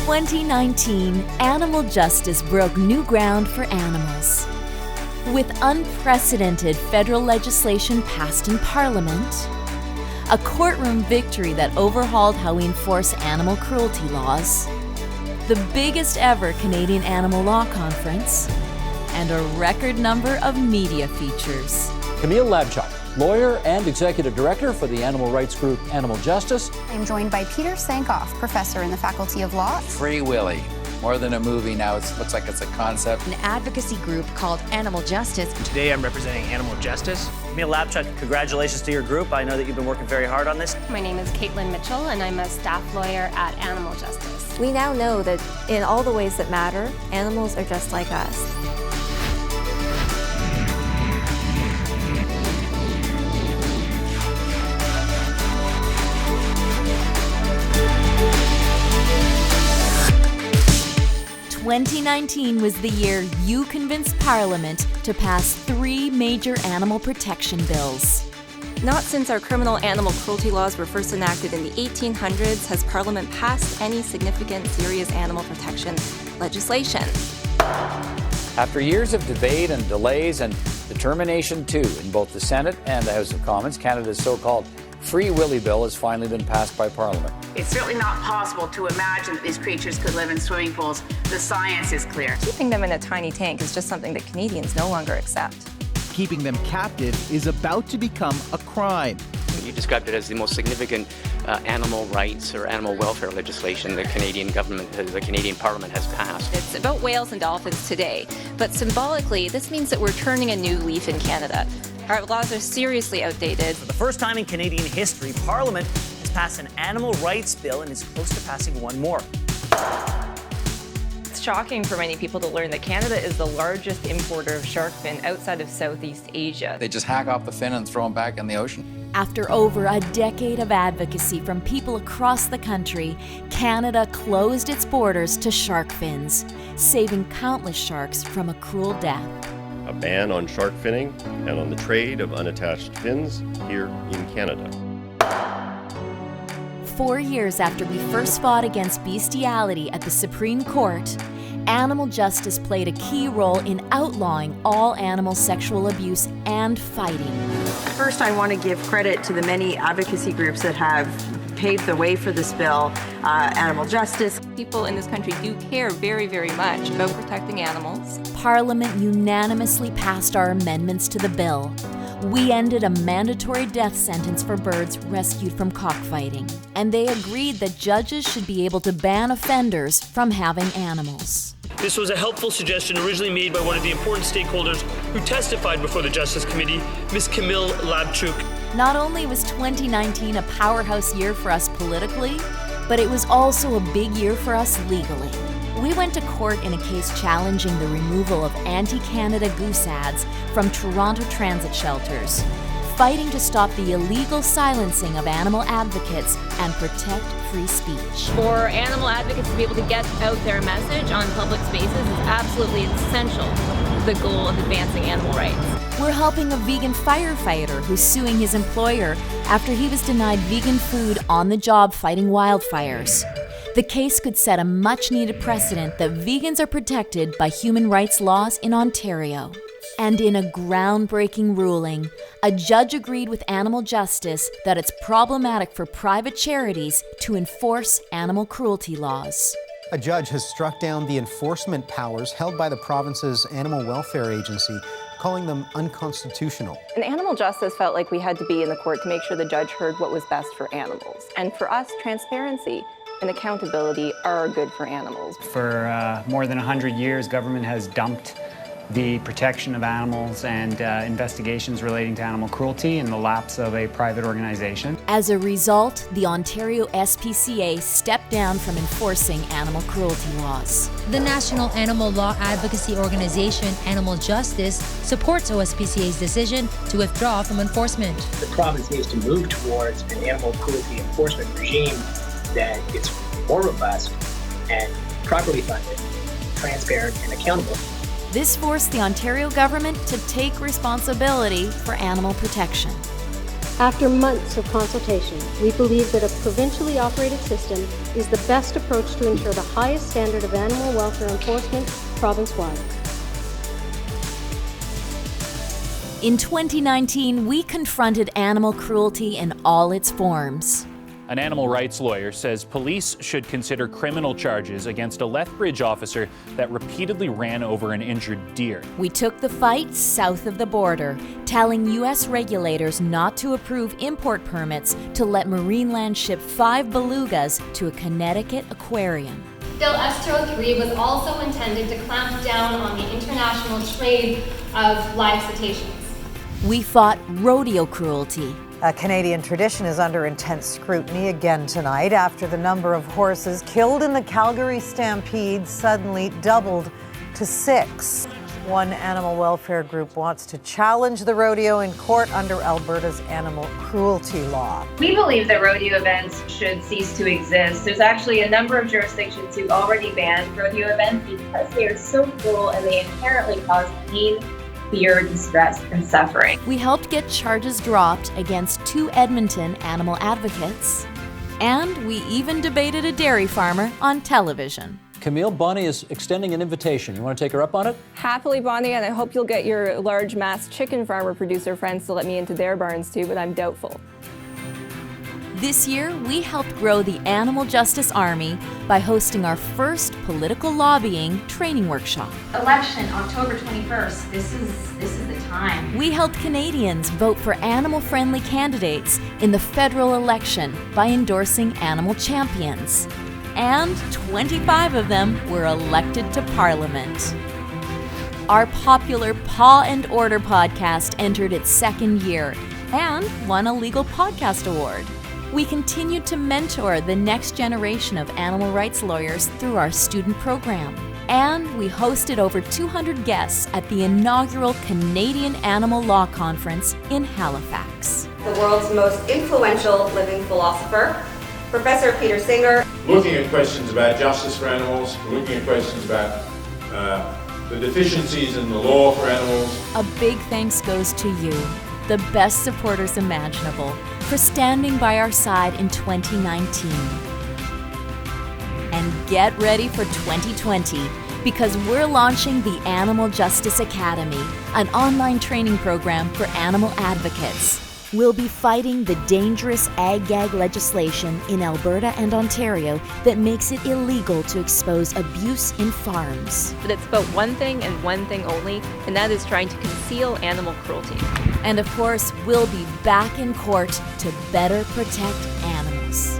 2019, animal justice broke new ground for animals. With unprecedented federal legislation passed in Parliament, a courtroom victory that overhauled how we enforce animal cruelty laws, the biggest ever Canadian animal law conference, and a record number of media features. Camille Labchuk, lawyer and executive director for the animal rights group Animal Justice. I'm joined by Peter Sankoff, professor in the Faculty of Law. Free Willy. More than a movie now, it looks like it's a concept. An advocacy group called Animal Justice. Today I'm representing Animal Justice. Camille Labchuk, congratulations to your group. I know that you've been working very hard on this. My name is Caitlin Mitchell and I'm a staff lawyer at Animal Justice. We now know that in all the ways that matter, animals are just like us. "2019 was the year you convinced Parliament to pass 3 major animal protection bills. Not since our criminal animal cruelty laws were first enacted in the 1800s has Parliament passed any significant serious animal protection legislation. After years of debate and delays and determination too in both the Senate and the House of Commons, Canada's so-called Free Willy Bill has finally been passed by Parliament. It's certainly not possible to imagine that these creatures could live in swimming pools. The science is clear. Keeping them in a tiny tank is just something that Canadians no longer accept. Keeping them captive is about to become a crime. You described it as the most significant animal rights or animal welfare legislation the Canadian government, the Canadian Parliament has passed. It's about whales and dolphins today, but symbolically, this means that we're turning a new leaf in Canada. Our laws are seriously outdated. For the first time in Canadian history, Parliament has passed an animal rights bill and is close to passing one more. It's shocking for many people to learn that Canada is the largest importer of shark fin outside of Southeast Asia. They just hack off the fin and throw them back in the ocean. After over a decade of advocacy from people across the country, Canada closed its borders to shark fins, saving countless sharks from a cruel death. A ban on shark finning and on the trade of unattached fins here in Canada. 4 years after we first fought against bestiality at the Supreme Court, animal justice played a key role in outlawing all animal sexual abuse and fighting. First, I want to give credit to the many advocacy groups that have paved the way for this bill. Animal Justice. People in this country do care very, very much about protecting animals. Parliament unanimously passed our amendments to the bill. We ended a mandatory death sentence for birds rescued from cockfighting, and they agreed that judges should be able to ban offenders from having animals. This was a helpful suggestion originally made by one of the important stakeholders who testified before the Justice Committee, Ms. Camille Labchuk. Not only was 2019 a powerhouse year for us politically, but it was also a big year for us legally. We went to court in a case challenging the removal of anti-Canada goose ads from Toronto transit shelters, fighting to stop the illegal silencing of animal advocates and protect free speech. For animal advocates to be able to get out their message on public spaces is absolutely essential to the goal of advancing animal rights. We're helping a vegan firefighter who's suing his employer after he was denied vegan food on the job fighting wildfires. The case could set a much-needed precedent that vegans are protected by human rights laws in Ontario. And in a groundbreaking ruling, a judge agreed with Animal Justice that it's problematic for private charities to enforce animal cruelty laws. A judge has struck down the enforcement powers held by the province's Animal Welfare Agency, calling them unconstitutional. And Animal Justice felt like we had to be in the court to make sure the judge heard what was best for animals. And for us, transparency and accountability are good for animals. For more than 100 years, government has dumped the protection of animals and investigations relating to animal cruelty in the laps of a private organization. As a result, the Ontario SPCA stepped down from enforcing animal cruelty laws. The National Animal Law Advocacy Organization, Animal Justice, supports OSPCA's decision to withdraw from enforcement. The province needs to move towards an animal cruelty enforcement regime that is more robust and properly funded, transparent, and accountable. This forced the Ontario government to take responsibility for animal protection. After months of consultation, we believe that a provincially operated system is the best approach to ensure the highest standard of animal welfare enforcement province-wide. In 2019, we confronted animal cruelty in all its forms. An animal rights lawyer says police should consider criminal charges against a Lethbridge officer that repeatedly ran over an injured deer. We took the fight south of the border, telling U.S. regulators not to approve import permits to let Marineland ship 5 belugas to a Connecticut aquarium. Bill S-203 was also intended to clamp down on the international trade of live cetaceans. We fought rodeo cruelty. A Canadian tradition is under intense scrutiny again tonight after the number of horses killed in the Calgary Stampede suddenly doubled to 6. One animal welfare group wants to challenge the rodeo in court under Alberta's animal cruelty law. We believe that rodeo events should cease to exist. There's actually a number of jurisdictions who already banned rodeo events because they are so cruel and they inherently cause pain, fear, distress, and suffering. We helped get charges dropped against 2 Edmonton animal advocates, and we even debated a dairy farmer on television. Camille, Bonnie is extending an invitation. You want to take her up on it? Happily, Bonnie, and I hope you'll get your large mass chicken farmer producer friends to let me into their barns too, but I'm doubtful. This year, we helped grow the Animal Justice Army by hosting our first political lobbying training workshop. Election, October 21st. This is the time. We helped Canadians vote for animal-friendly candidates in the federal election by endorsing animal champions. And 25 of them were elected to Parliament. Our popular Paw and Order podcast entered its 2nd year and won a Legal Podcast Award. We continued to mentor the next generation of animal rights lawyers through our student program. And we hosted over 200 guests at the inaugural Canadian Animal Law Conference in Halifax. The world's most influential living philosopher, Professor Peter Singer. Looking at questions about justice for animals, looking at questions about the deficiencies in the law for animals. A big thanks goes to you, the best supporters imaginable, for standing by our side in 2019. And get ready for 2020, because we're launching the Animal Justice Academy, an online training program for animal advocates. We'll be fighting the dangerous ag-gag legislation in Alberta and Ontario that makes it illegal to expose abuse in farms. But it's about one thing and one thing only, and that is trying to conceal animal cruelty. And of course, we'll be back in court to better protect animals.